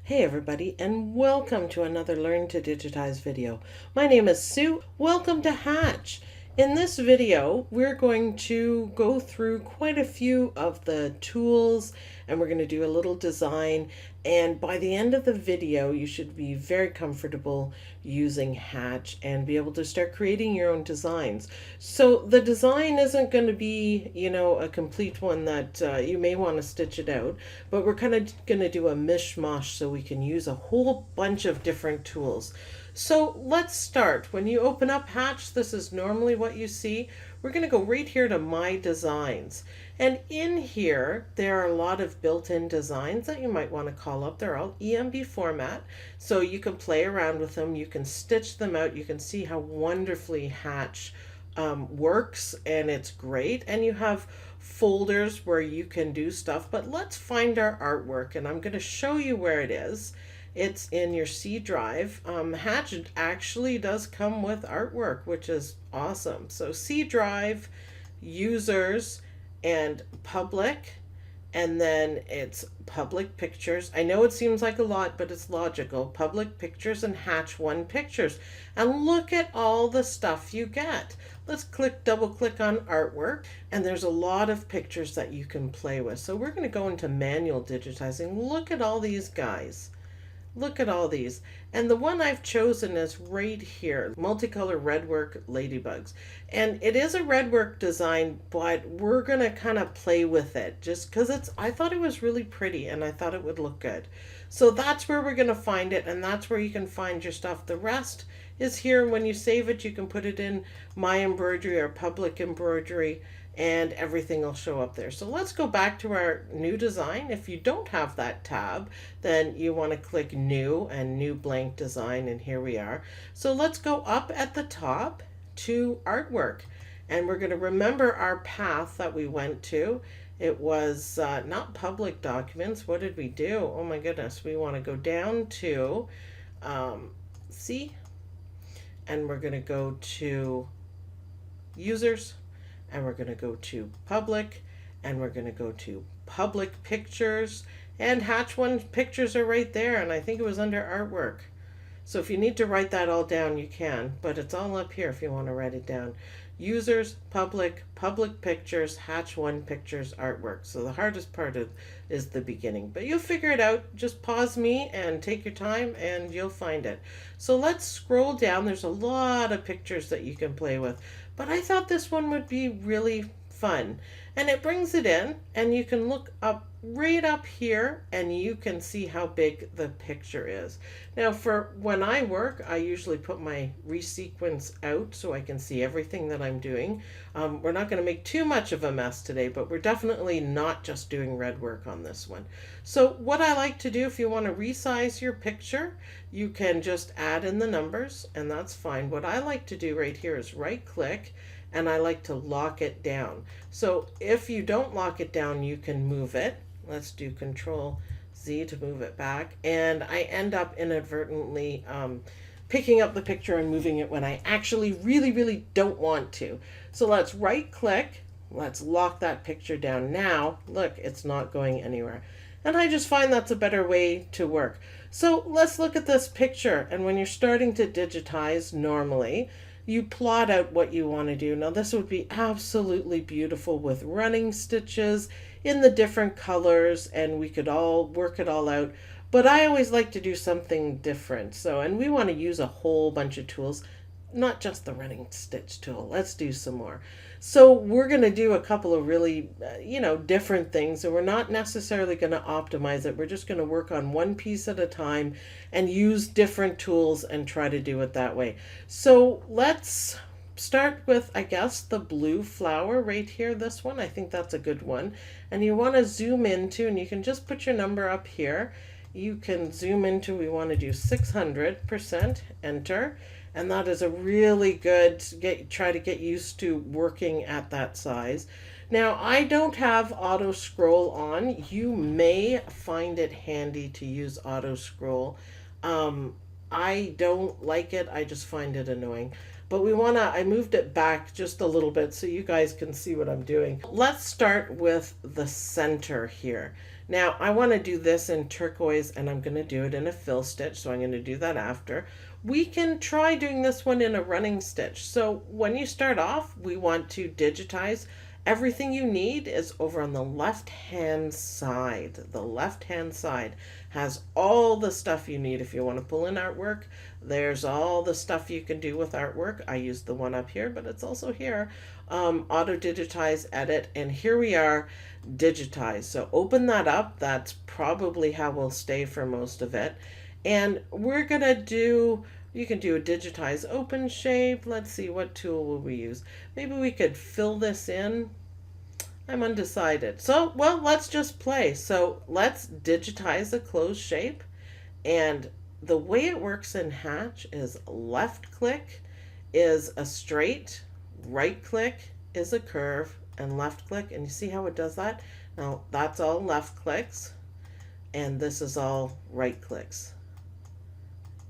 Hey everybody, and welcome to another Learn to Digitize video. My name is Sue. Welcome to Hatch. In this video, we're going to go through quite a few of the tools and we're going to do a little design. And by the end of the video, you should be very comfortable using Hatch and be able to start creating your own designs. So the design isn't going to be, a complete one that you may want to stitch it out, but we're kind of going to do a mishmash so we can use a whole bunch of different tools. So let's start. When you open up Hatch, this is normally what you see. We're going to go right here to My Designs. And in here, there are a lot of built-in designs that you might want to call up. They're all EMB format, so you can play around with them. You can stitch them out. You can see how wonderfully Hatch works, and it's great. And you have folders where you can do stuff. But let's find our artwork, and I'm going to show you where it is. It's in your C drive. Hatch actually does come with artwork, which is awesome. So C drive, users, and public, and then it's public pictures. I know it seems like a lot, but it's logical. Public pictures and Hatch 1 pictures. And look at all the stuff you get. Let's double click on artwork, and there's a lot of pictures that you can play with. So we're going to go into manual digitizing. Look at all these guys. Look at all these. And the one I've chosen is right here, multicolor redwork ladybugs. And it is a redwork design, but we're going to kind of play with it just because I thought it was really pretty and I thought it would look good. So that's where we're going to find it, and that's where you can find your stuff. The rest is here. When you save it, you can put it in My Embroidery or Public Embroidery, and everything will show up there. So let's go back to our new design. If you don't have that tab, then you want to click New and New Blank Design, and here we are. So let's go up at the top to Artwork, and we're going to remember our path that we went to. It was not Public Documents. What did we do? Oh my goodness. We want to go down to C, and we're going to go to Users, and we're going to go to Public, and we're going to go to Public Pictures, and Hatch 1 pictures are right there, and I think it was under Artwork. So if you need to write that all down, you can, but it's all up here if you want to write it down. Users, Public, Public Pictures, Hatch 1 Pictures, Artwork. So the hardest part is the beginning, but you'll figure it out. Just pause me and take your time and you'll find it. So let's scroll down. There's a lot of pictures that you can play with, but I thought this one would be really fun. And it brings it in, and you can look up right up here and you can see how big the picture is. Now for when I work, I usually put my resequence out so I can see everything that I'm doing. We're not going to make too much of a mess today, but we're definitely not just doing red work on this one. So what I like to do, if you want to resize your picture, you can just add in the numbers, and that's fine. What I like to do right here is right click, and I like to lock it down. So if you don't lock it down, you can move it. Let's do Control Z to move it back, and I end up inadvertently picking up the picture and moving it when I actually really don't want to. So let's right click, let's lock that picture down. Now look, it's not going anywhere, and I just find that's a better way to work. So let's look at this picture, and when you're starting to digitize, normally you plot out what you want to do. Now this would be absolutely beautiful with running stitches in the different colors, and we could all work it all out, but I always like to do something different. So, and we want to use a whole bunch of tools, not just the running stitch tool. Let's do some more. So we're going to do a couple of really different things, and we're not necessarily going to optimize it. We're just going to work on one piece at a time and use different tools and try to do it that way. So let's start with, I guess, the blue flower right here. This one, I think that's a good one. And you want to zoom into, and you can just put your number up here. You can zoom into, we want to do 600%, enter. And that is a really good, try to get used to working at that size. Now, I don't have auto scroll on. You may find it handy to use auto scroll. I don't like it. I just find it annoying. but I moved it back just a little bit so you guys can see what I'm doing. Let's start with the center here. Now I want to do this in turquoise, and I'm going to do it in a fill stitch, so I'm going to do that after. We can try doing this one in a running stitch. So when you start off, we want to digitize. Everything you need is over on the left hand side. The left hand side has all the stuff you need if you want to pull in artwork. There's all the stuff you can do with artwork. I use the one up here, but it's also here. Auto digitize, edit, and here we are, digitize. So open that up. That's probably how we'll stay for most of it. And we're gonna do, you can do a digitize open shape. Let's see, what tool will we use? Maybe we could fill this in. I'm undecided. So, well, let's just play. So let's digitize a closed shape. And the way it works in Hatch is left click is a straight, right click is a curve, and left click. And you see how it does that? Now that's all left clicks, and this is all right clicks.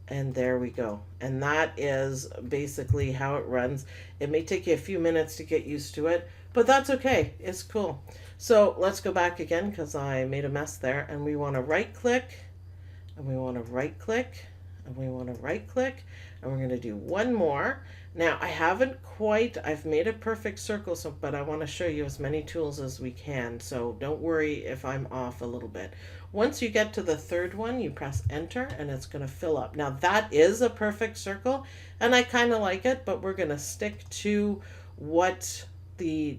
And there we go. And that is basically how it runs. It may take you a few minutes to get used to it, but that's okay. It's cool. So let's go back again because I made a mess there. And we want to right click, and we want to right click, and we want to right click, and we're going to do one more. Now I haven't quite, I've made a perfect circle, so but I want to show you as many tools as we can. So don't worry if I'm off a little bit. Once you get to the third one, you press enter and it's going to fill up. Now that is a perfect circle and I kind of like it, but we're going to stick to what the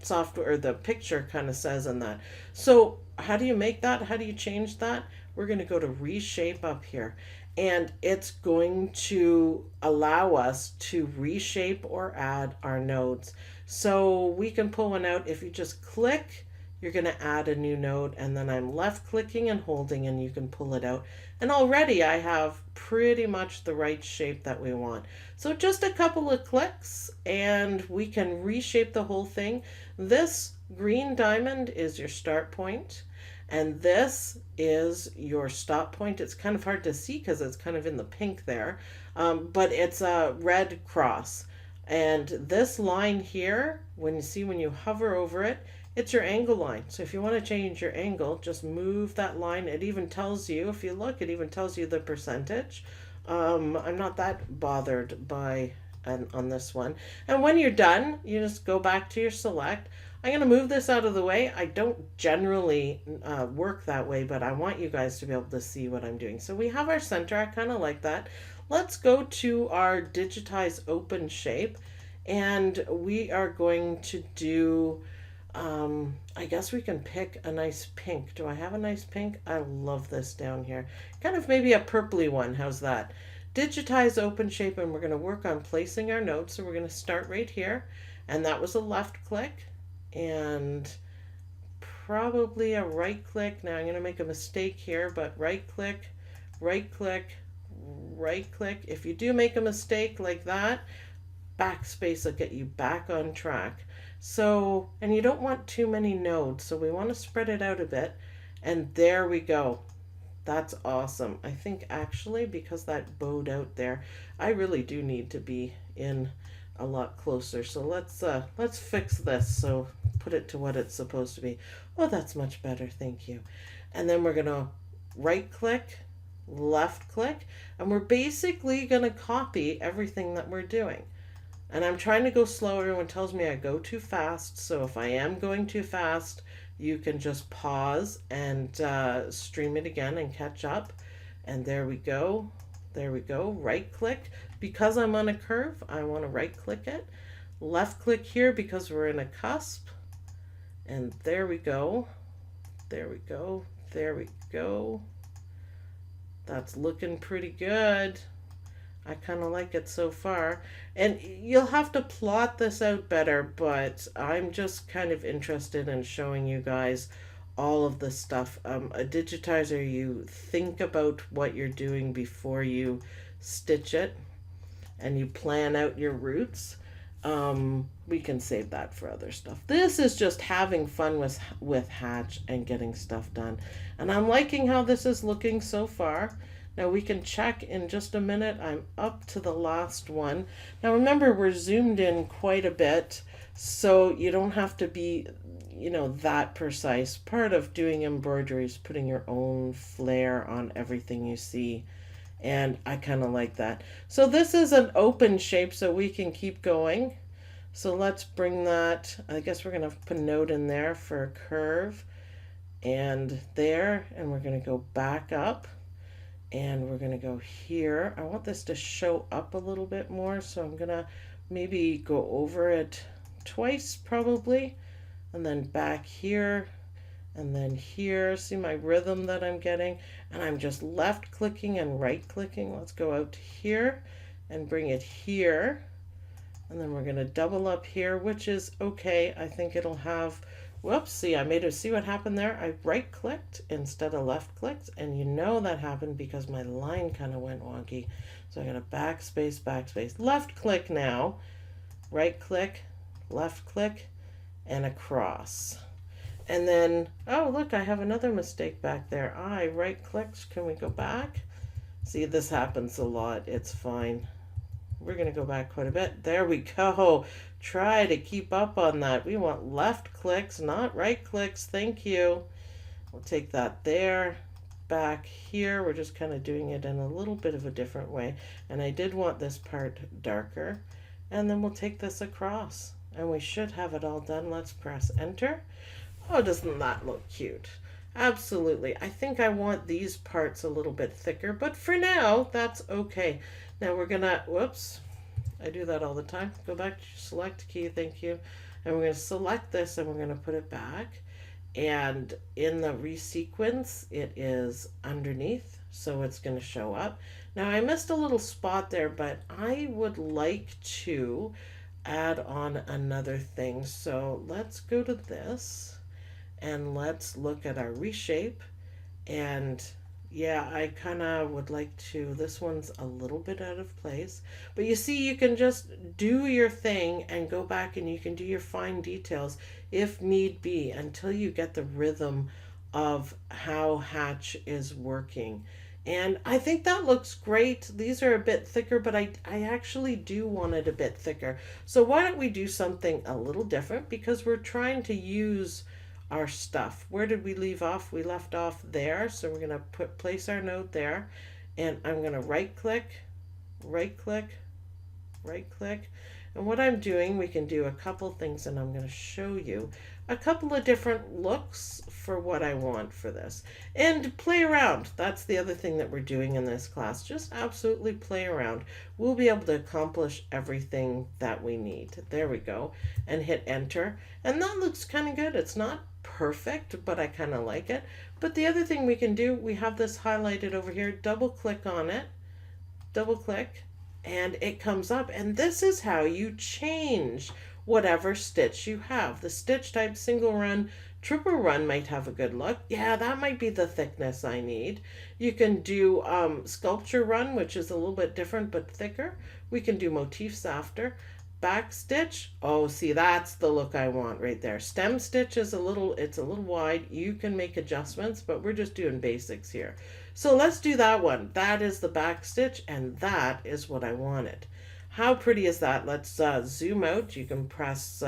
software or the picture kind of says in that. So how do you make that? How do you change that? We're going to go to reshape up here, and it's going to allow us to reshape or add our nodes. So we can pull one out. If you just click, you're going to add a new node, and then I'm left clicking and holding, and you can pull it out. And already I have pretty much the right shape that we want. So just a couple of clicks and we can reshape the whole thing. This green diamond is your start point, and this is your stop point. It's kind of hard to see because it's kind of in the pink there, but it's a red cross. And this line here, when you hover over it, it's your angle line. So if you want to change your angle, just move that line. It even tells you, if you look, it even tells you the percentage. I'm not that bothered by on this one. And when you're done, you just go back to your select. I'm going to move this out of the way. I don't generally work that way, but I want you guys to be able to see what I'm doing. So we have our center. I kind of like that. Let's go to our digitize open shape, and we are going to do, I guess we can pick a nice pink. Do I have a nice pink? I love this down here. Kind of maybe a purpley one. How's that? Digitize open shape, and we're going to work on placing our nodes. So we're going to start right here, and that was a left click and probably a right click. Now I'm going to make a mistake here, but right click, right click, right click. If you do make a mistake like that, backspace will get you back on track. So, and you don't want too many nodes, so we want to spread it out a bit, and there we go. That's awesome. I think actually, because that bowed out there, I really do need to be in a lot closer. So let's fix this. So put it to what it's supposed to be. Oh, that's much better. Thank you. And then we're going to right click, left click, and we're basically going to copy everything that we're doing. And I'm trying to go slow. Everyone tells me I go too fast. So if I am going too fast, you can just pause and stream it again and catch up. And there we go. There we go. Right click. Because I'm on a curve, I want to right click it. Left click here because we're in a cusp. And there we go. There we go. There we go. That's looking pretty good. I kind of like it so far, and you'll have to plot this out better, but I'm just kind of interested in showing you guys all of this stuff. A digitizer, you think about what you're doing before you stitch it, and you plan out your routes. We can save that for other stuff. This is just having fun with Hatch and getting stuff done, and I'm liking how this is looking so far. Now we can check in just a minute. I'm up to the last one. Now remember, we're zoomed in quite a bit, so you don't have to be, that precise. Part of doing embroidery is putting your own flair on everything you see. And I kind of like that. So this is an open shape, so we can keep going. So let's bring that, I guess we're going to put a note in there for a curve. And there, and we're going to go back up. And we're going to go here. I want this to show up a little bit more, so I'm going to maybe go over it twice probably. And then back here. And then here, see my rhythm that I'm getting, and I'm just left clicking and right clicking. Let's go out to here and bring it here, and then we're going to double up here, which is okay. I think it'll have, whoops, see, I made it, see what happened there? I right clicked instead of left clicked, and that happened because my line kind of went wonky. So I'm going to backspace, left click now, right click, left click, and across. And then, oh, look, I have another mistake back there. I right-clicked. Can we go back? See, this happens a lot. It's fine. We're going to go back quite a bit. There we go. Try to keep up on that. We want left clicks, not right clicks. Thank you. We'll take that there. Back here, we're just kind of doing it in a little bit of a different way. And I did want this part darker. And then we'll take this across. And we should have it all done. Let's press enter. Oh, doesn't that look cute? Absolutely. I think I want these parts a little bit thicker, but for now, that's okay. Now we're gonna, whoops, I do that all the time. Go back to select key, thank you. And we're gonna select this and we're gonna put it back. And in the resequence, it is underneath, so it's gonna show up. Now I missed a little spot there, but I would like to add on another thing. So let's go to this. And let's look at our reshape. And yeah, I kind of would like to, this one's a little bit out of place. But you see, you can just do your thing and go back and you can do your fine details if need be until you get the rhythm of how Hatch is working. And I think that looks great. These are a bit thicker, but I actually do want it a bit thicker. So why don't we do something a little different, because we're trying to use our stuff. Where did we leave off? We left off there. So we're going to place our node there, and I'm going to right click, right click, right click. And what I'm doing, we can do a couple things, and I'm going to show you a couple of different looks for what I want for this. And play around. That's the other thing that we're doing in this class. Just absolutely play around. We'll be able to accomplish everything that we need. There we go. And hit enter. And that looks kind of good. It's not perfect, but I kind of like it. But the other thing we can do, we have this highlighted over here. Double click on it. Double click. And it comes up. And this is how you change whatever stitch you have. The stitch type single run, triple run might have a good look. Yeah, that might be the thickness I need. You can do sculpture run, which is a little bit different but thicker. We can do motifs after. Back stitch, oh, see, that's the look I want right there. Stem stitch is it's a little wide. You can make adjustments, but we're just doing basics here. So let's do that one. That is the back stitch, and that is what I wanted. How pretty is that? Let's zoom out. You can press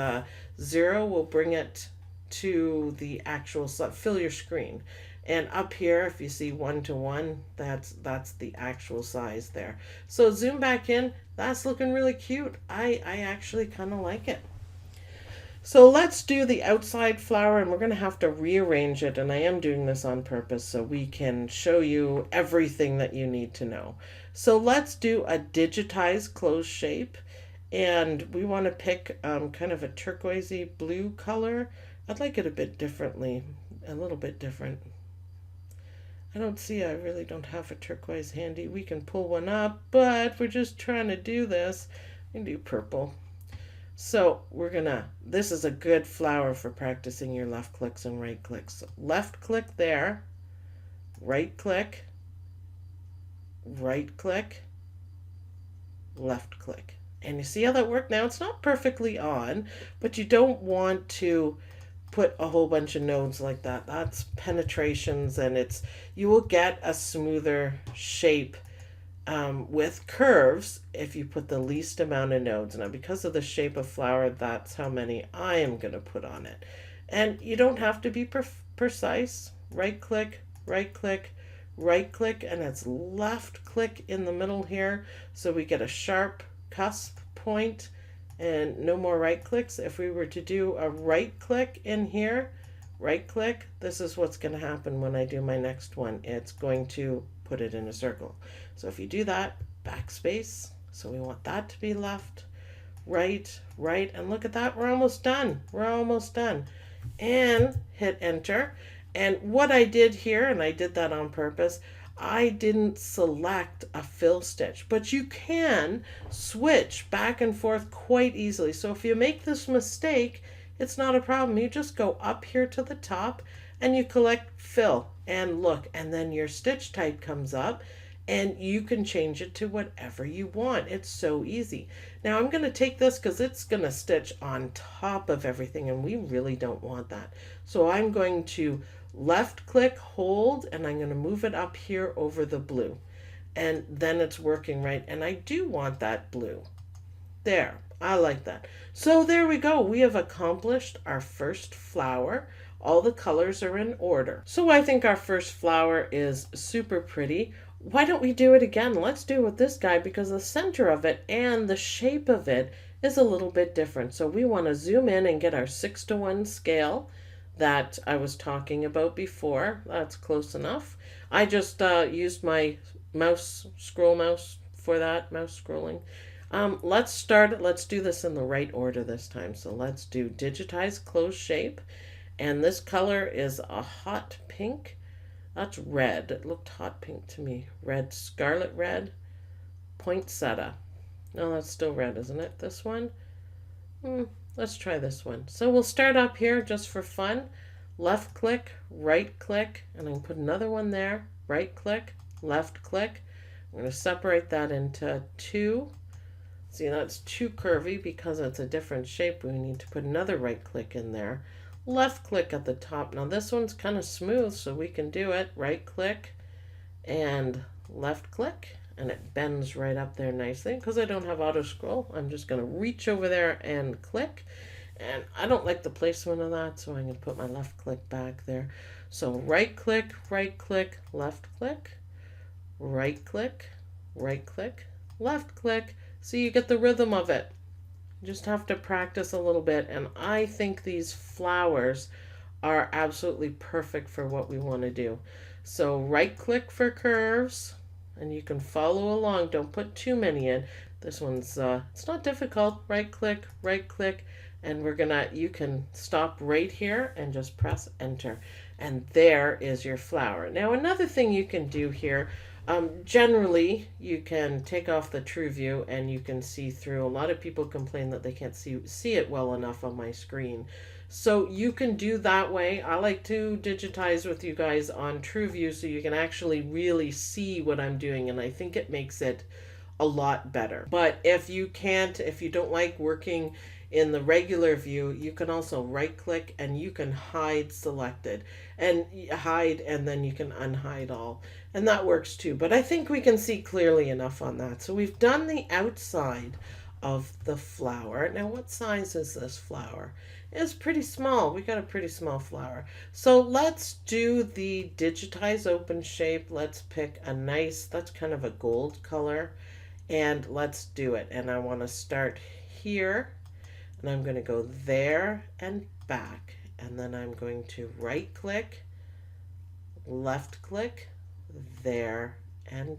0. We'll bring it to the actual, fill your screen. And up here, if you see 1 to 1, that's the actual size there. So zoom back in. That's looking really cute. I actually kind of like it. So let's do the outside flower, and we're going to have to rearrange it. And I am doing this on purpose so we can show you everything that you need to know. So let's do a digitized closed shape. And we want to pick kind of a turquoisey blue color. I'd like it a bit differently, a little bit different. I really don't have a turquoise handy. We can pull one up, but we're just trying to do this. We can do purple. So this is a good flower for practicing your left clicks and right clicks. So left click there, right click, right click, left click. And you see how that worked? Now it's not perfectly on, but you don't want to put a whole bunch of nodes like that. That's penetrations, and you will get a smoother shape with curves if you put the least amount of nodes. Now, because of the shape of flower, that's how many I am going to put on it. And you don't have to be precise. Right click, right click, right click, and it's left click in the middle here, so we get a sharp cusp point and no more right clicks. If we were to do a right click in here, right click, this is what's going to happen when I do my next one. It's going to put it in a circle. So if you do that, backspace, so we want that to be left, right, right, and look at that, we're almost done. We're almost done. And hit enter. And what I did here, and I did that on purpose, I didn't select a fill stitch, but you can switch back and forth quite easily. So if you make this mistake, it's not a problem. You just go up here to the top and you collect fill and look, and then your stitch type comes up and you can change it to whatever you want. It's so easy. Now I'm going to take this because it's going to stitch on top of everything, and we really don't want that. So I'm going to left click, hold, and I'm going to move it up here over the blue, and then it's working right. And I do want that blue there. I like that. So there we go. We have accomplished our first flower. All the colors are in order. So I think our first flower is super pretty. Why don't we do it again? Let's do it with this guy, because the center of it and the shape of it is a little bit different. So we want to zoom in and get our 6:1 scale that I was talking about before. That's close enough. I just used my scroll mouse for that, mouse scrolling. Let's start it. Let's do this in the right order this time. So let's do digitize close shape. And this color is a hot pink. That's red. It looked hot pink to me. Red, scarlet red, poinsettia. No, that's still red, isn't it? This one? Let's try this one. So we'll start up here just for fun. Left click, right click, and I can put another one there. Right click, left click. I'm going to separate that into two. See, that's too curvy because it's a different shape. We need to put another right click in there. Left click at the top. Now this one's kind of smooth, so we can do it. Right click and left click, and it bends right up there nicely. Because I don't have auto scroll, I'm just going to reach over there and click. And I don't like the placement of that, so I'm going to put my left click back there. So right click, left click, right click, left click. So you get the rhythm of it. You just have to practice a little bit, and I think these flowers are absolutely perfect for what we want to do. So right click for curves, and you can follow along. Don't put too many in. This one's it's not difficult. Right click, and you can stop right here and just press enter, and there is your flower. Now another thing you can do here, generally you can take off the true view and you can see through. A lot of people complain that they can't see it well enough on my screen. So you can do that way. I like to digitize with you guys on true view so you can actually really see what I'm doing, and I think it makes it a lot better. But if you don't like working in the regular view, you can also right click and you can hide selected and hide, and then you can unhide all, and that works too. But I think we can see clearly enough on that. So we've done the outside of the flower. Now what size is this flower? It's pretty small. We got a pretty small flower. So let's do the digitize open shape. Let's pick a nice, that's kind of a gold color, and let's do it. And I want to start here, and I'm going to go there and back, and then I'm going to right click, left click, there and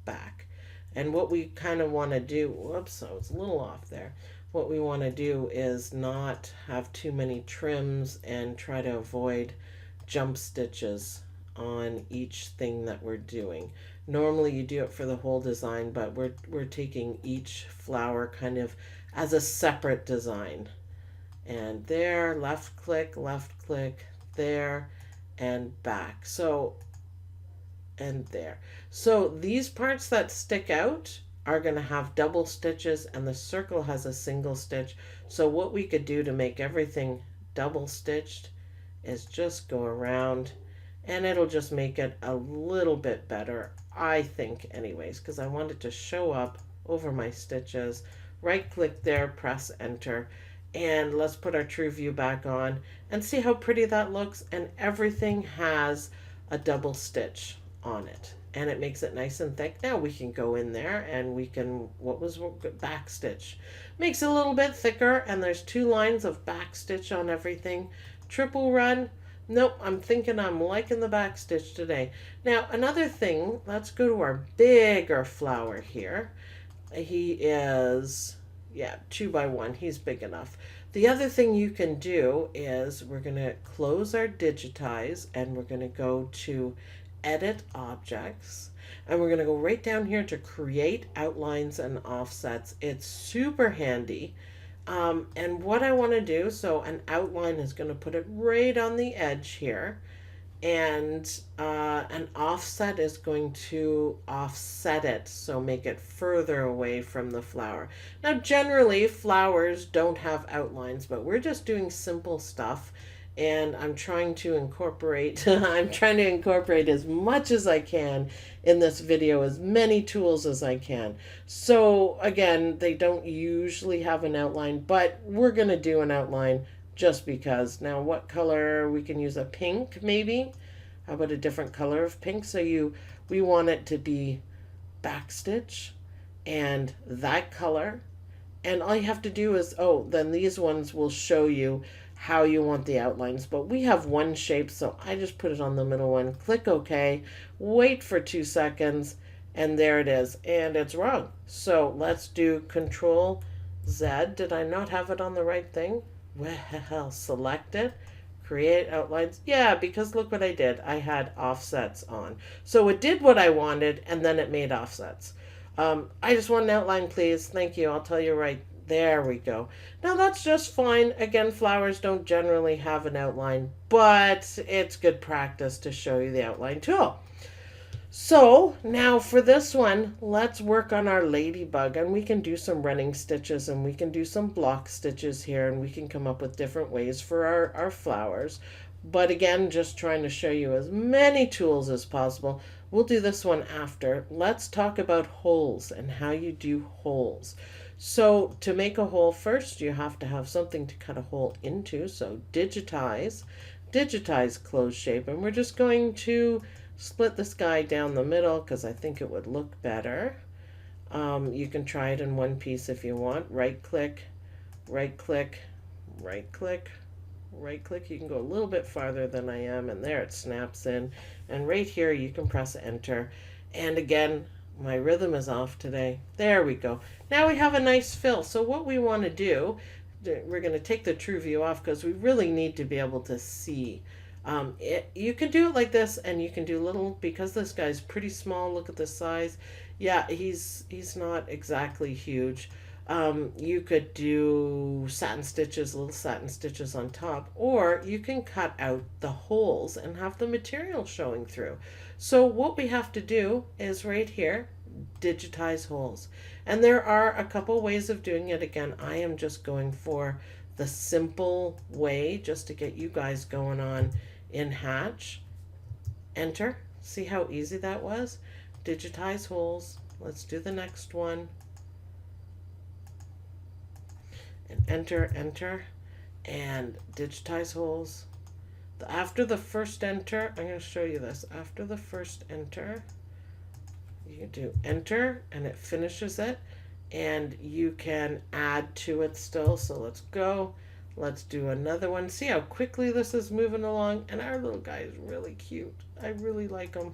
back. And what we kind of want to do, whoops, I was a little off there. What we want to do is not have too many trims and try to avoid jump stitches on each thing that we're doing. Normally you do it for the whole design, but we're taking each flower kind of as a separate design. And there, left click, there and back. So, and there. So these parts that stick out are going to have double stitches, and the circle has a single stitch. So what we could do to make everything double stitched is just go around, and it'll just make it a little bit better, I think anyways, because I want it to show up over my stitches. Right click there, press enter, and let's put our true view back on and see how pretty that looks. And everything has a double stitch on it, and it makes it nice and thick. Now we can go in there and we can, what was back stitch, makes it a little bit thicker, and there's 2 lines of back stitch on everything. Triple run, nope, I'm thinking I'm liking the back stitch today. Now another thing, let's go to our bigger flower here. He is, yeah, 2 by 1. He's big enough. The other thing you can do is we're going to close our Digitize, and we're going to go to Edit Objects, and we're going to go right down here to Create Outlines and Offsets. It's super handy. And what I want to do, so an outline is going to put it right on the edge here, and an offset is going to offset it, so make it further away from the flower. Now generally flowers don't have outlines, but we're just doing simple stuff, and I'm trying to incorporate as much as I can in this video, as many tools as I can. So again, they don't usually have an outline, but we're going to do an outline just because. Now what color? We can use a pink maybe. How about a different color of pink? So we want it to be backstitch and that color. And all you have to do is, oh, then these ones will show you how you want the outlines. But we have one shape, so I just put it on the middle one. Click OK, wait for 2 seconds, and there it is. And it's wrong. So let's do Control Z. Did I not have it on the right thing? Well, select it, create outlines. Yeah, because look what I did. I had offsets on. So it did what I wanted, and then it made offsets. I just want an outline, please. Thank you. I'll tell you right. There we go. Now that's just fine. Again, flowers don't generally have an outline, but it's good practice to show you the outline tool. So now for this one, let's work on our ladybug, and we can do some running stitches, and we can do some block stitches here, and we can come up with different ways for our flowers. But again, just trying to show you as many tools as possible. We'll do this one after. Let's talk about holes and how you do holes. So to make a hole, first you have to have something to cut a hole into. So digitize closed shape, and we're just going to split this guy down the middle because I think it would look better. You can try it in one piece if you want. Right click, right click, right click, right click. You can go a little bit farther than I am, and there it snaps in. And right here you can press enter. And again, my rhythm is off today. There we go. Now we have a nice fill. So what we want to do, we're going to take the true view off because we really need to be able to see. You can do it like this, and you can do little, because this guy's pretty small. Look at the size. Yeah, he's not exactly huge. You could do satin stitches, little satin stitches on top, or you can cut out the holes and have the material showing through. So what we have to do is right here, digitize holes. And there are a couple ways of doing it. Again, I am just going for the simple way just to get you guys going on in Hatch. Enter. See how easy that was? Digitize holes. Let's do the next one. And enter, enter, and digitize holes. After the first enter, I'm going to show you this. After the first enter, you can do enter, and it finishes it, and you can add to it still. So let's go. Let's do another one. See how quickly this is moving along, and our little guy is really cute. I really like him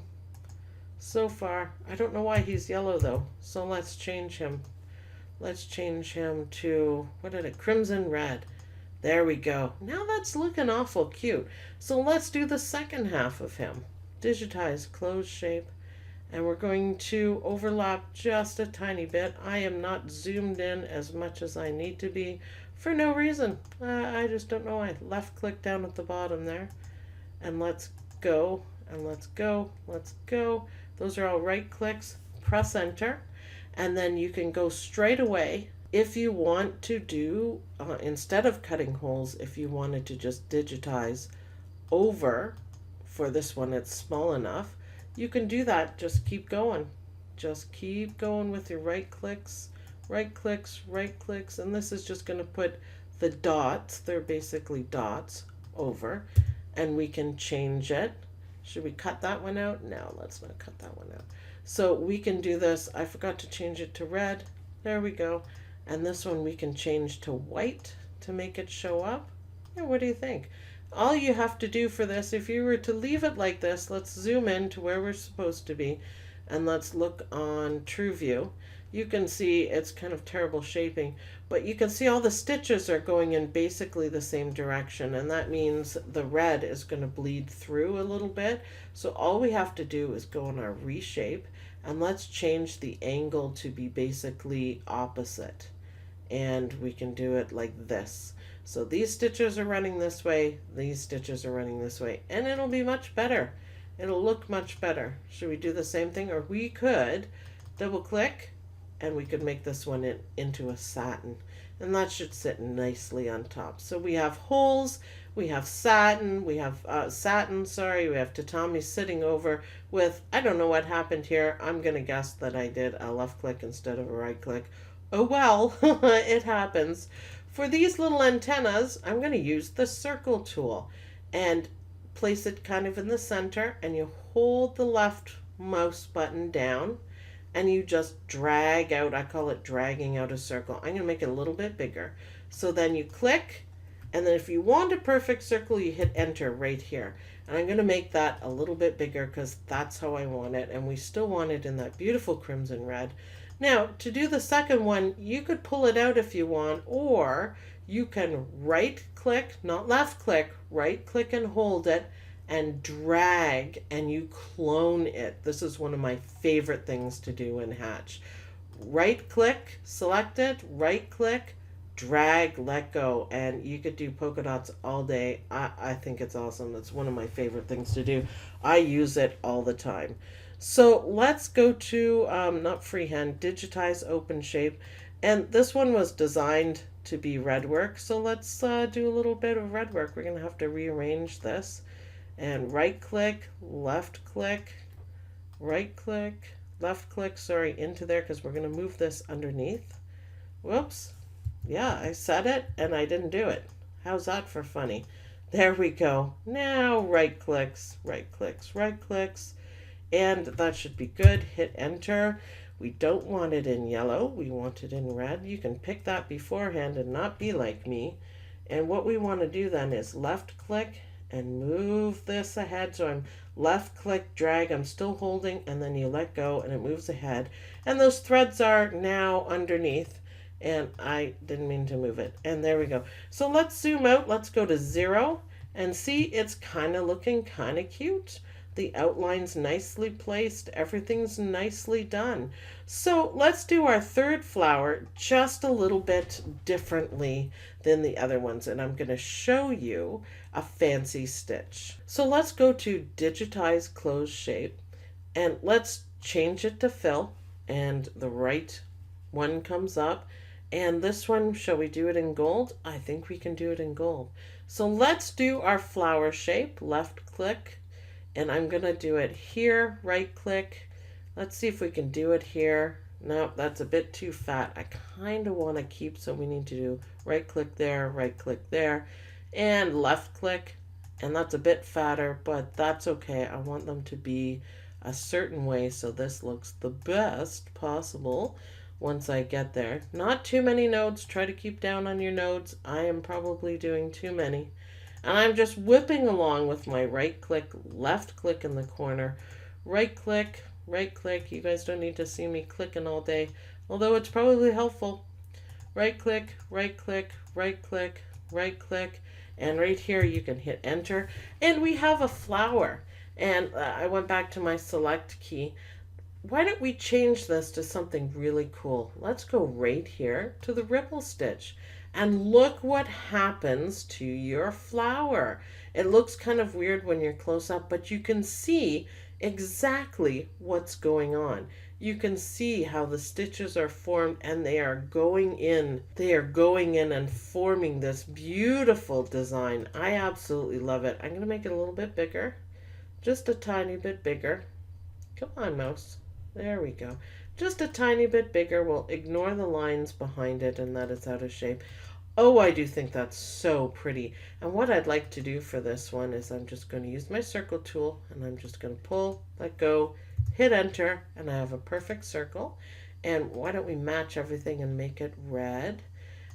so far. I don't know why he's yellow though, so let's change him. Let's change him to, what did it, crimson red. There we go. Now that's looking awful cute. So let's do the second half of him. Digitize closed shape, and we're going to overlap just a tiny bit. I am not zoomed in as much as I need to be for no reason. I just don't know why. Left click down at the bottom there, and let's go, and let's go, let's go. Those are all right clicks. Press enter, and then you can go straight away if you want to do, instead of cutting holes, if you wanted to just digitize over, for this one it's small enough, you can do that. Just keep going. Just keep going with your right clicks, right clicks, right clicks, and this is just going to put the dots, they're basically dots, over, and we can change it. Should we cut that one out? No, let's not cut that one out. So we can do this. I forgot to change it to red. There we go. And this one we can change to white to make it show up. Yeah, what do you think? All you have to do for this, if you were to leave it like this, let's zoom in to where we're supposed to be, and let's look on True View. You can see it's kind of terrible shaping, but you can see all the stitches are going in basically the same direction, and that means the red is going to bleed through a little bit. So all we have to do is go in our reshape, and let's change the angle to be basically opposite. And we can do it like this. So these stitches are running this way, these stitches are running this way, and it'll be much better. It'll look much better. Should we do the same thing? Or we could double click, and we could make this one into a satin, and that should sit nicely on top. So we have holes, we have satin, we have satin, sorry, we have tatami sitting over with, I don't know what happened here. I'm gonna guess that I did a left click instead of a right click. Oh well, it happens. For these little antennas, I'm going to use the circle tool and place it kind of in the center, and you hold the left mouse button down and you just drag out, I call it dragging out a circle. I'm going to make it a little bit bigger. So then you click, and then if you want a perfect circle, you hit enter right here. And I'm going to make that a little bit bigger because that's how I want it, and we still want it in that beautiful crimson red. Now, to do the second one, you could pull it out if you want, or you can right click, not left click, right click and hold it and drag, and you clone it. This is one of my favorite things to do in Hatch. Right click, select it, right click, drag, let go, and you could do polka dots all day. I think it's awesome. That's one of my favorite things to do. I use it all the time. So let's go to, not freehand, Digitize Open Shape. And this one was designed to be red work. So let's do a little bit of red work. We're going to have to rearrange this. And right click, left click, right click, left click, sorry, into there because we're going to move this underneath. Whoops. Yeah, I said it and I didn't do it. How's that for funny? There we go. Now right clicks, right clicks, right clicks. And that should be good. Hit enter. We don't want it in yellow. We want it in red. You can pick that beforehand and not be like me. And what we want to do then is left click and move this ahead. So I'm left click, drag, I'm still holding, and then you let go and it moves ahead. And those threads are now underneath. And I didn't mean to move it. And there we go. So let's zoom out. Let's go to 0 and see it's kind of looking kind of cute. The outline's nicely placed. Everything's nicely done. So let's do our third flower just a little bit differently than the other ones. And I'm going to show you a fancy stitch. So let's go to Digitize Closed Shape. And let's change it to fill. And the right one comes up. And this one, shall we do it in gold? I think we can do it in gold. So let's do our flower shape. Left click. And I'm going to do it here, right click. Let's see if we can do it here. No, that's a bit too fat. I kind of want to keep, so we need to do right click there, and left click. And that's a bit fatter, but that's okay. I want them to be a certain way so this looks the best possible once I get there. Not too many nodes. Try to keep down on your nodes. I am probably doing too many. And I'm just whipping along with my right click, left click in the corner, right click, right click. You guys don't need to see me clicking all day, although it's probably helpful. Right click, right click, right click, right click. And right here you can hit enter. And we have a flower. And I went back to my select key. Why don't we change this to something really cool? Let's go right here to the ripple stitch. And look what happens to your flower. It looks kind of weird when you're close up, but you can see exactly what's going on. you can see how the stitches are formed, and they are going in. They are going in and forming this beautiful design. I absolutely love it. I'm going to make it a little bit bigger, just a tiny bit bigger. Come on, mouse. There we go. Just a tiny bit bigger. We'll ignore the lines behind it and that it's out of shape. Oh, I do think that's so pretty. And what I'd like to do for this one is I'm just going to use my circle tool, and I'm just going to pull, let go, hit enter, and I have a perfect circle. And why don't we match everything and make it red?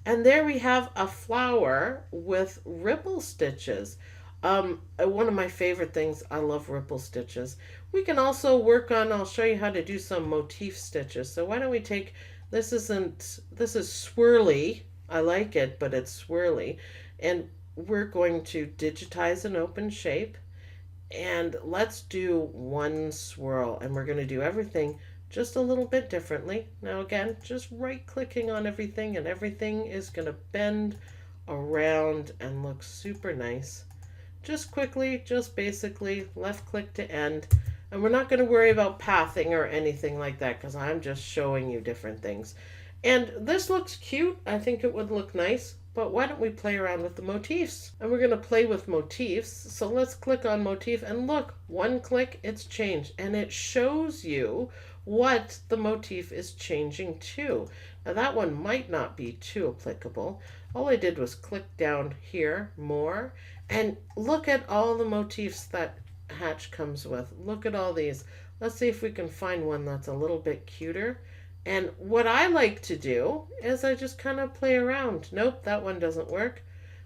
And there we have a flower with ripple stitches. One of my favorite things, I love ripple stitches. We can also work on, I'll show you how to do some motif stitches. So why don't we take, this is swirly. I like it, but it's swirly. And we're going to digitize an open shape. And let's do one swirl. And we're going to do everything just a little bit differently. Now again, just right clicking on everything, and everything is going to bend around and look super nice. Just quickly, just basically left click to end. And we're not going to worry about pathing or anything like that, because I'm just showing you different things. And this looks cute. I think it would look nice, but why don't we play around with the motifs? And we're going to play with motifs. So let's click on motif, and look, one click, it's changed, and it shows you what the motif is changing to. Now that one might not be too applicable. All I did was click down here, more, and look at all the motifs that Hatch comes with. Look at all these. Let's see if we can find one that's a little bit cuter. And what I like to do is I just kind of play around. Nope, that one doesn't work.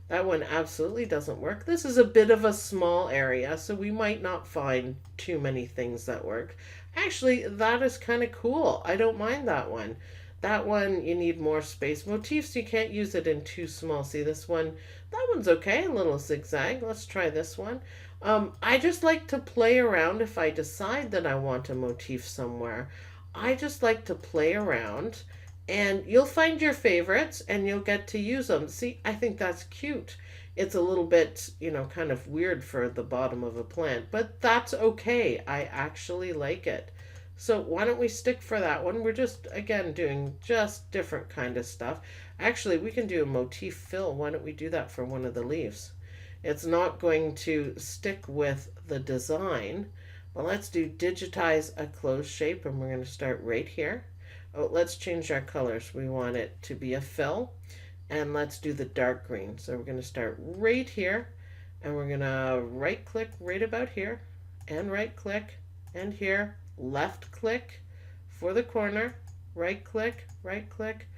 That one absolutely doesn't work. This is a bit of a small area, so we might not find too many things that work. Actually, that is kind of cool. I don't mind that one. That one, you need more space. Motifs, you can't use it in too small. See this one? That one's okay, a little zigzag. Let's try this one. I just like to play around if I decide that I want a motif somewhere. I just like to play around, and you'll find your favorites and you'll get to use them. See, I think that's cute. It's a little bit, kind of weird for the bottom of a plant, but that's okay. I actually like it. So why don't we stick for that one? We're just, again, doing just different kind of stuff. Actually, we can do a motif fill. Why don't we do that for one of the leaves? It's not going to stick with the design. Well, let's do digitize a closed shape, and we're going to start right here. Oh, let's change our colors. We want it to be a fill, and let's do the dark green. So we're going to start right here, and we're going to right click right about here, and right click, and here, left click for the corner, right click, right click,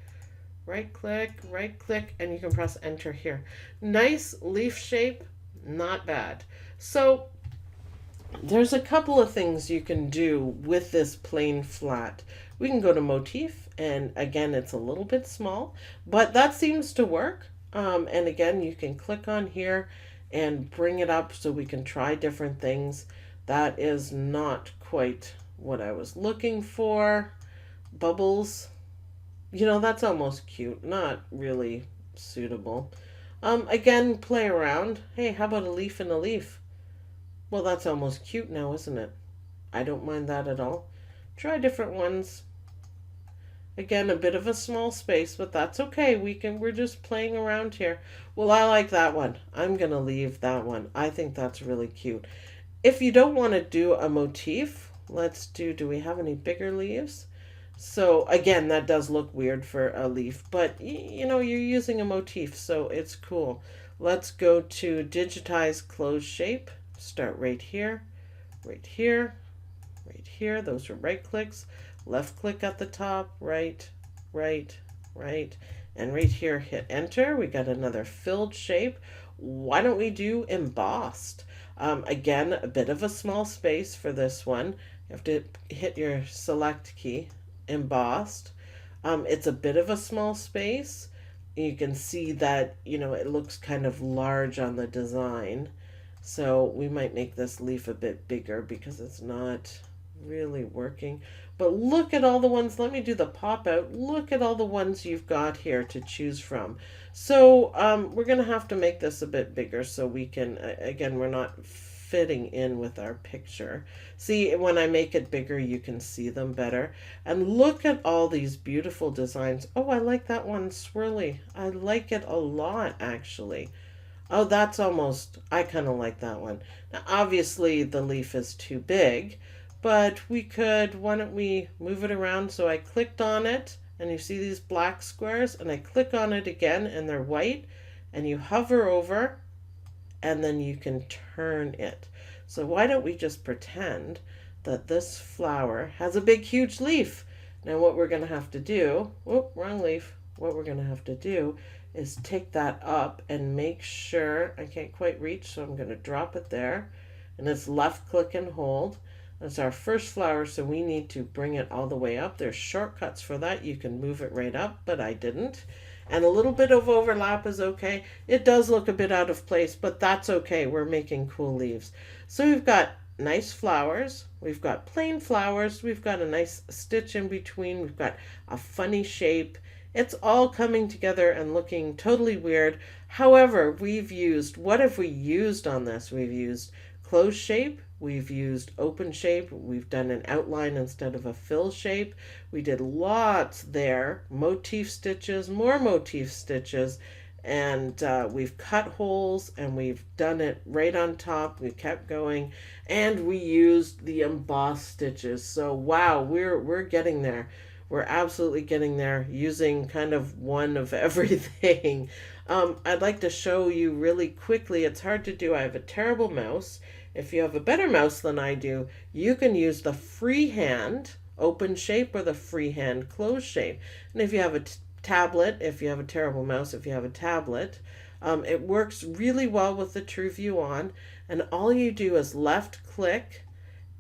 right click, right click, and you can press enter here. Nice leaf shape, not bad. So there's a couple of things you can do with this plain flat. We can go to motif, and again, it's a little bit small, but that seems to work. And again, you can click on here and bring it up so we can try different things. That is not quite what I was looking for. Bubbles, that's almost cute, not really suitable. Again, play around. Hey, how about a leaf and a leaf? Well, that's almost cute now, isn't it? I don't mind that at all. Try different ones. Again, a bit of a small space, but that's okay. We're just playing around here. Well, I like that one. I'm going to leave that one. I think that's really cute. If you don't want to do a motif, do we have any bigger leaves? So again, that does look weird for a leaf, but you're using a motif, so it's cool. Let's go to digitize closed shape. Start right here, right here, right here. Those are right clicks. Left click at the top, right, right, right. And right here, hit enter. We got another filled shape. Why don't we do embossed? Again, a bit of a small space for this one. You have to hit your select key, embossed. It's a bit of a small space. You can see that, it looks kind of large on the design. So we might make this leaf a bit bigger because it's not really working. But look at all the ones. Let me do the pop out. Look at all the ones you've got here to choose from. So we're going to have to make this a bit bigger so we can, again, we're not fitting in with our picture. See, when I make it bigger, you can see them better. And look at all these beautiful designs. Oh, I like that one swirly. I like it a lot, actually. Oh, that's almost, I kind of like that one. Now, obviously, the leaf is too big, but we could, why don't we move it around? So I clicked on it, and you see these black squares, and I click on it again, and they're white, and you hover over, and then you can turn it. So why don't we just pretend that this flower has a big, huge leaf? Now what we're going to have to do, whoop, wrong leaf. What we're going to have to do is take that up and make sure, I can't quite reach, so I'm going to drop it there. And it's left click and hold. That's our first flower, so we need to bring it all the way up. There's shortcuts for that. You can move it right up, but I didn't. And a little bit of overlap is okay. It does look a bit out of place, but that's okay. We're making cool leaves. So we've got nice flowers. We've got plain flowers. We've got a nice stitch in between. We've got a funny shape. It's all coming together and looking totally weird. However, what have we used on this? We've used closed shape. We've used open shape. We've done an outline instead of a fill shape. We did lots there. Motif stitches, more motif stitches. And we've cut holes and we've done it right on top. We kept going. And we used the embossed stitches. So wow, we're getting there. We're absolutely getting there using kind of one of everything. I'd like to show you really quickly. It's hard to do. I have a terrible mouse. If you have a better mouse than I do, you can use the freehand open shape or the freehand closed shape. And if you have a tablet, if you have a terrible mouse, if you have a tablet, it works really well with the True View on. And all you do is left click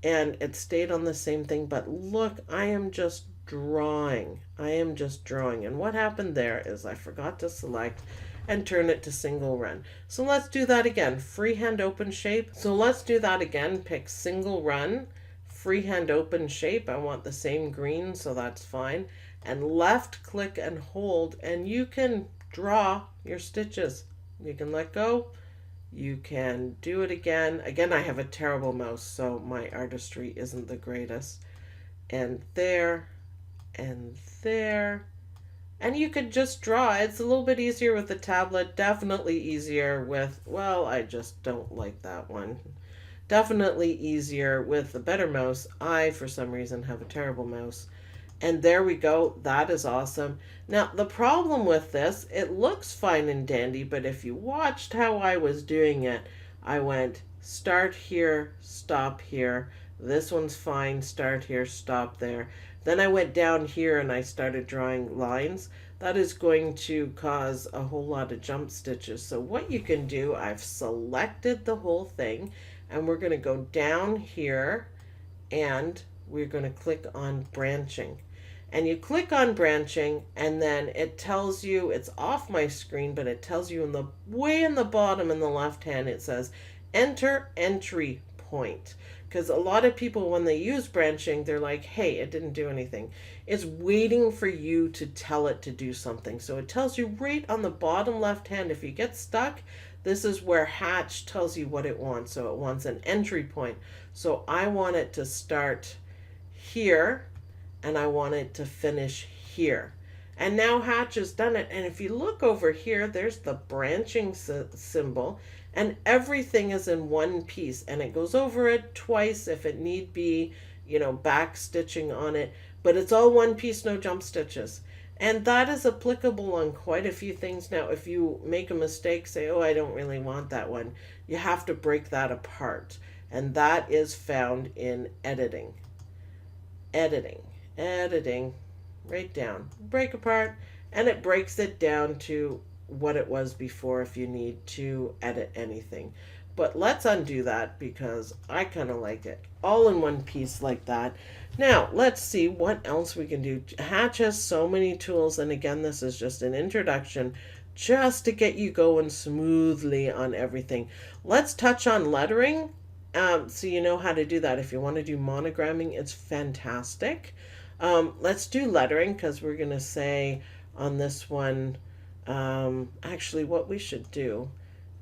and it stayed on the same thing. But look, I am just drawing. And what happened there is I forgot to select and turn it to single run. So let's do that again. Freehand open shape. So let's do that again. Pick single run, freehand open shape. I want the same green, so that's fine. And left click and hold, and you can draw your stitches. You can let go. You can do it again. Again, I have a terrible mouse, so my artistry isn't the greatest. And there, and there. And you could just draw. It's a little bit easier with the tablet. Definitely easier with, well, I just don't like that one. Definitely easier with a better mouse. I, for some reason, have a terrible mouse. And there we go. That is awesome. Now, the problem with this, it looks fine and dandy, but if you watched how I was doing it, I went start here, stop here. This one's fine, start here, stop there. Then I went down here and I started drawing lines. That is going to cause a whole lot of jump stitches. So what you can do, I've selected the whole thing and we're going to go down here and we're going to click on branching. And you click on branching and then it tells you, it's off my screen, but it tells you in the way in the bottom in the left hand, it says enter entry point. Because a lot of people, when they use branching, they're like, hey, it didn't do anything. It's waiting for you to tell it to do something. So it tells you right on the bottom left hand, if you get stuck, this is where Hatch tells you what it wants. So it wants an entry point. So I want it to start here and I want it to finish here. And now Hatch has done it. And if you look over here, there's the branching symbol. And everything is in one piece, and it goes over it twice if it need be, back stitching on it, but it's all one piece, no jump stitches. And that is applicable on quite a few things. Now, if you make a mistake, say, oh, I don't really want that one, you have to break that apart. And that is found in editing, right down, break apart, and it breaks it down to what it was before if you need to edit anything. But let's undo that because I kind of like it all in one piece like that. Now let's see what else we can do. Hatch has so many tools, and again, this is just an introduction just to get you going smoothly on everything. Let's touch on lettering so you know how to do that. If you want to do monogramming, it's fantastic. Let's do lettering because we're going to say on this one, actually what we should do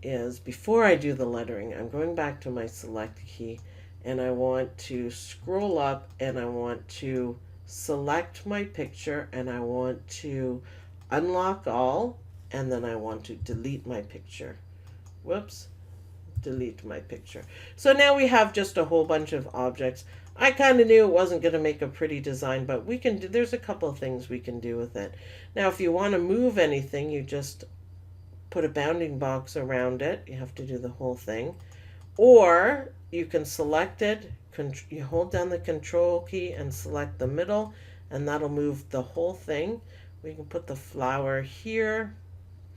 is, before I do the lettering, I'm going back to my select key, and I want to scroll up, and I want to select my picture, and I want to unlock all, and then I want to delete my picture. Whoops, delete my picture. So now we have just a whole bunch of objects. I kind of knew it wasn't going to make a pretty design, but we can do, there's a couple of things we can do with it. Now if you want to move anything, you just put a bounding box around it. You have to do the whole thing. Or you can select it, you hold down the control key and select the middle, and that'll move the whole thing. We can put the flower here.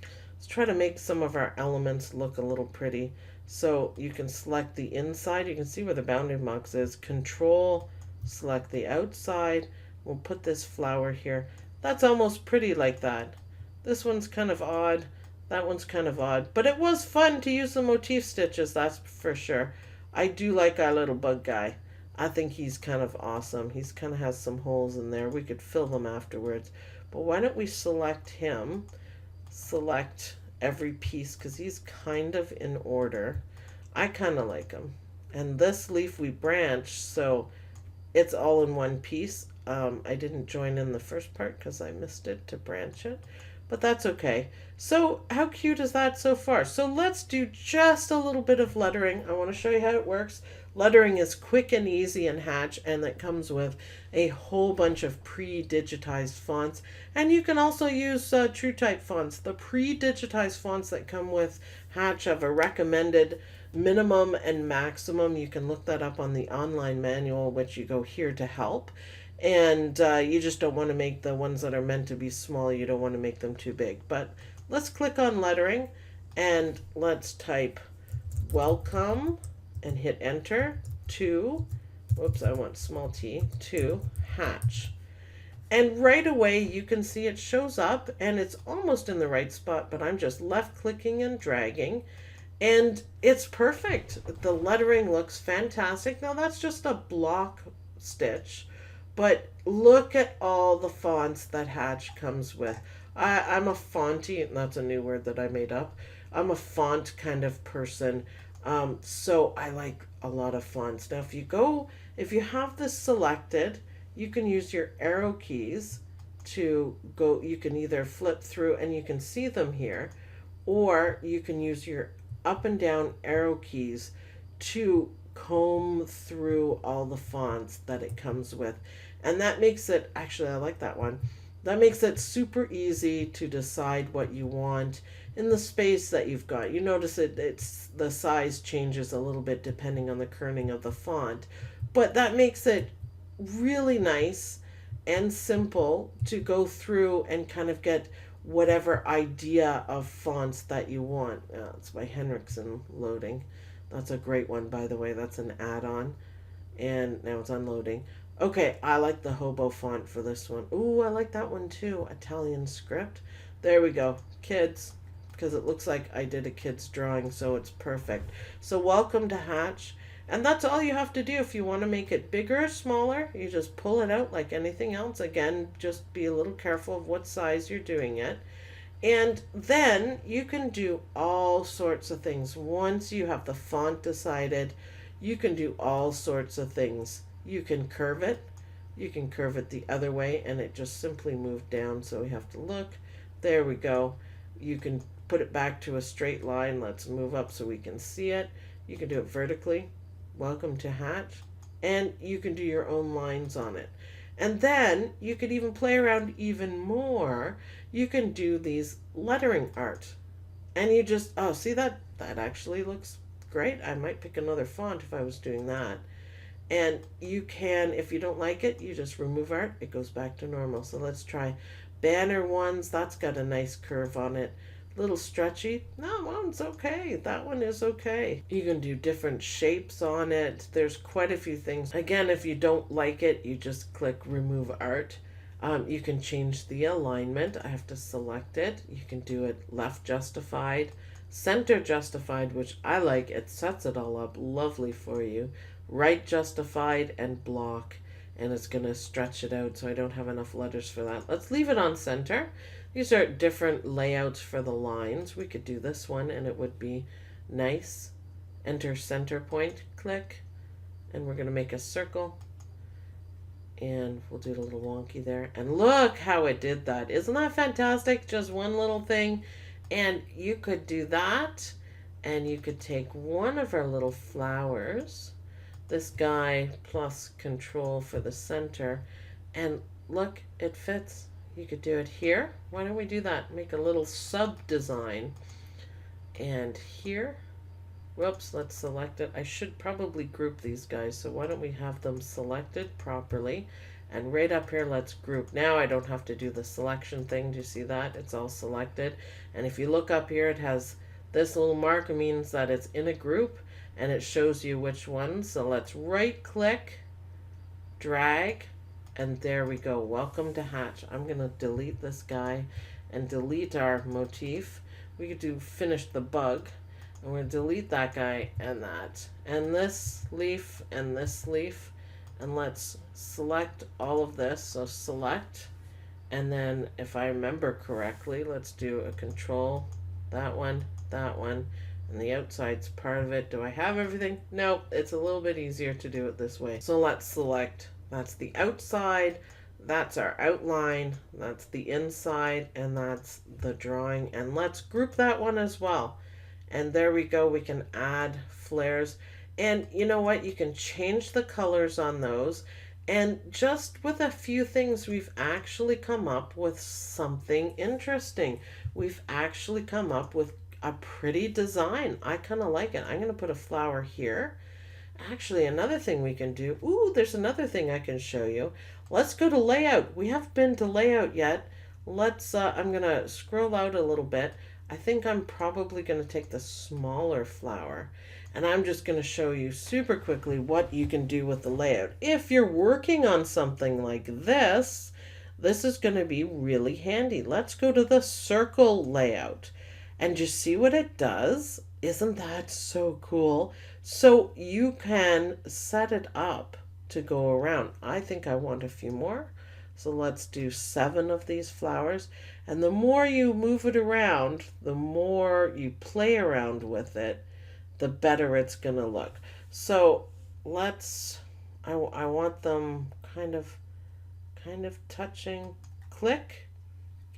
Let's try to make some of our elements look a little pretty. So you can select the inside. You can see where the bounding box is. Control, select the outside. We'll put this flower here. That's almost pretty like that. This one's kind of odd. That one's kind of odd. But it was fun to use the motif stitches, that's for sure. I do like our little bug guy. I think he's kind of awesome. He's kind of has some holes in there. We could fill them afterwards. But why don't we select him? Select every piece because he's kind of in order. I kind of like him. And this leaf we branched, so it's all in one piece. I didn't join in the first part because I missed it to branch it, but that's okay. So how cute is that so far? So let's do just a little bit of lettering. I want to show you how it works. Lettering is quick and easy in Hatch, and it comes with a whole bunch of pre-digitized fonts. And you can also use TrueType fonts. The pre-digitized fonts that come with Hatch have a recommended minimum and maximum. You can look that up on the online manual, which you go here to help. And you just don't want to make the ones that are meant to be small, you don't want to make them too big. But let's click on lettering, and let's type welcome and hit enter to, whoops, I want small t, to Hatch. And right away you can see it shows up, and it's almost in the right spot, but I'm just left clicking and dragging, and it's perfect. The lettering looks fantastic. Now that's just a block stitch, but look at all the fonts that Hatch comes with. I'm a fonty, that's a new word that I made up. I'm a font kind of person. So I like a lot of fonts. Now if you have this selected, you can use your arrow keys to go, you can either flip through and you can see them here, or you can use your up and down arrow keys to comb through all the fonts that it comes with. And that makes it, actually I like that one, that makes it super easy to decide what you want in the space that you've got. You notice it's the size changes a little bit depending on the kerning of the font, but that makes it really nice and simple to go through and kind of get whatever idea of fonts that you want. It's my Henriksen loading. That's a great one, by the way. That's an add-on, and now it's unloading. Okay, I like the hobo font for this one. Ooh, I like that one too. Italian script. There we go. Kids, because it looks like I did a kid's drawing, so it's perfect. So welcome to Hatch. And that's all you have to do. If you want to make it bigger or smaller, you just pull it out like anything else. Again, just be a little careful of what size you're doing it. And then you can do all sorts of things. Once you have the font decided, you can do all sorts of things. You can curve it. You can curve it the other way, and it just simply moved down, so we have to look. There we go. You can put it back to a straight line. Let's move up so we can see it. You can do it vertically. Welcome to Hatch. And you can do your own lines on it. And then you could even play around even more. You can do these lettering art. And you just, oh, see that? That actually looks great. I might pick another font if I was doing that. And you can, if you don't like it, you just remove art. It goes back to normal. So let's try banner ones. That's got a nice curve on it. Little stretchy. No, one's okay. That one is okay. You can do different shapes on it. There's quite a few things. Again, if you don't like it, you just click remove art. You can change the alignment. I have to select it. You can do it left justified, center justified, which I like. It sets it all up lovely for you. Right justified and block, and it's going to stretch it out so I don't have enough letters for that. Let's leave it on center. These are different layouts for the lines. We could do this one and it would be nice. Enter center point, click, and we're going to make a circle. And we'll do it a little wonky there. And look how it did that. Isn't that fantastic? Just one little thing. And you could do that. And you could take one of our little flowers, this guy plus control for the center. And look, it fits. You could do it here. Why don't we do that? Make a little sub design. And here. Whoops, let's select it. I should probably group these guys, so why don't we have them selected properly? And right up here, let's group. Now I don't have to do the selection thing. Do you see that? It's all selected. And if you look up here, it has this little mark. It means that it's in a group, and it shows you which ones. So let's right-click, drag, and there we go. Welcome to Hatch. I'm going to delete this guy and delete our motif. We could do finish the bug. And we're going to delete that guy and that. And this leaf and this leaf. And let's select all of this. So select. And then if I remember correctly, let's do a control. That one. And the outside's part of it. Do I have everything? No, it's a little bit easier to do it this way. So let's select. That's the outside. That's our outline. That's the inside. And that's the drawing. And let's group that one as well. And there we go, we can add flares. And you know what, you can change the colors on those. And just with a few things, we've actually come up with something interesting. We've actually come up with a pretty design. I kind of like it. I'm going to put a flower here. Actually, another thing we can do, there's another thing I can show you. Let's go to layout. We haven't been to layout yet. Let's, I'm going to scroll out a little bit. I think I'm probably going to take the smaller flower, and I'm just going to show you super quickly what you can do with the layout. If you're working on something like this is going to be really handy. Let's go to the circle layout, and just see what it does. Isn't that so cool? So you can set it up to go around. I think I want a few more. So let's do 7 of these flowers. And the more you move it around, the more you play around with it, the better it's going to look. So let's, I want them kind of touching, click,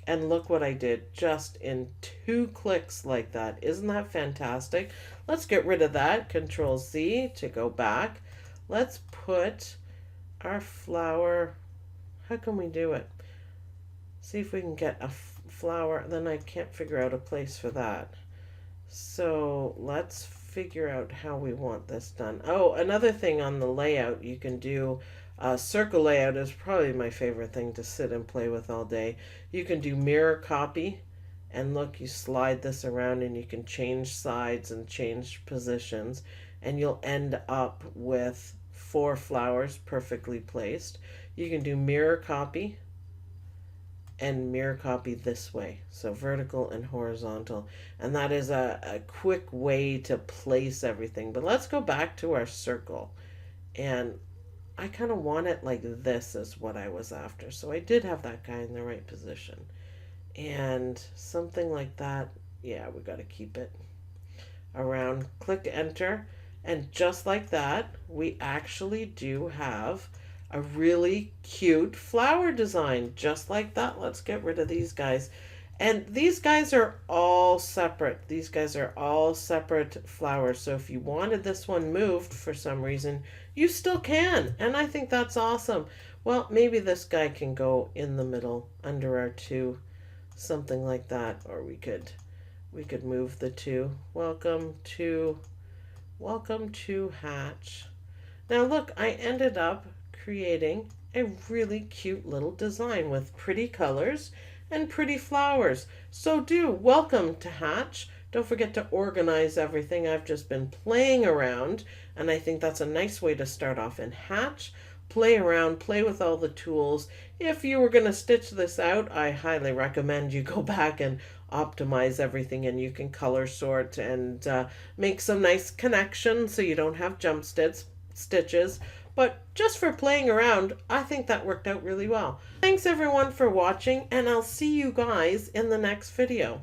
and look what I did just in 2 clicks like that. Isn't that fantastic? Let's get rid of that. Control Z to go back. Let's put our flower. How can we do it? See if we can get a flower. Then I can't figure out a place for that. So let's figure out how we want this done. Oh, another thing on the layout you can do. Circle layout is probably my favorite thing to sit and play with all day. You can do mirror copy. And look, you slide this around and you can change sides and change positions. And you'll end up with 4 flowers perfectly placed. You can do mirror copy and mirror copy this way. So vertical and horizontal. And that is a quick way to place everything. But let's go back to our circle. And I kind of want it like this is what I was after. So I did have that guy in the right position. And something like that, yeah, we got to keep it around. Click enter. And just like that, we actually do have a really cute flower design. Just like that. Let's get rid of these guys. And these guys are all separate. These guys are all separate flowers. So if you wanted this one moved for some reason, you still can. And I think that's awesome. Well, maybe this guy can go in the middle under our 2. Something like that. Or we could move the 2. Welcome to Hatch. Now look, I ended up creating a really cute little design with pretty colors and pretty flowers. So welcome to Hatch. Don't forget to organize everything. I've just been playing around, and I think that's a nice way to start off in Hatch. Play around, play with all the tools. If you were going to stitch this out, I highly recommend you go back and optimize everything, and you can color sort and make some nice connections so you don't have jump stitches. but just for playing around, I think that worked out really well. Thanks everyone for watching, and I'll see you guys in the next video.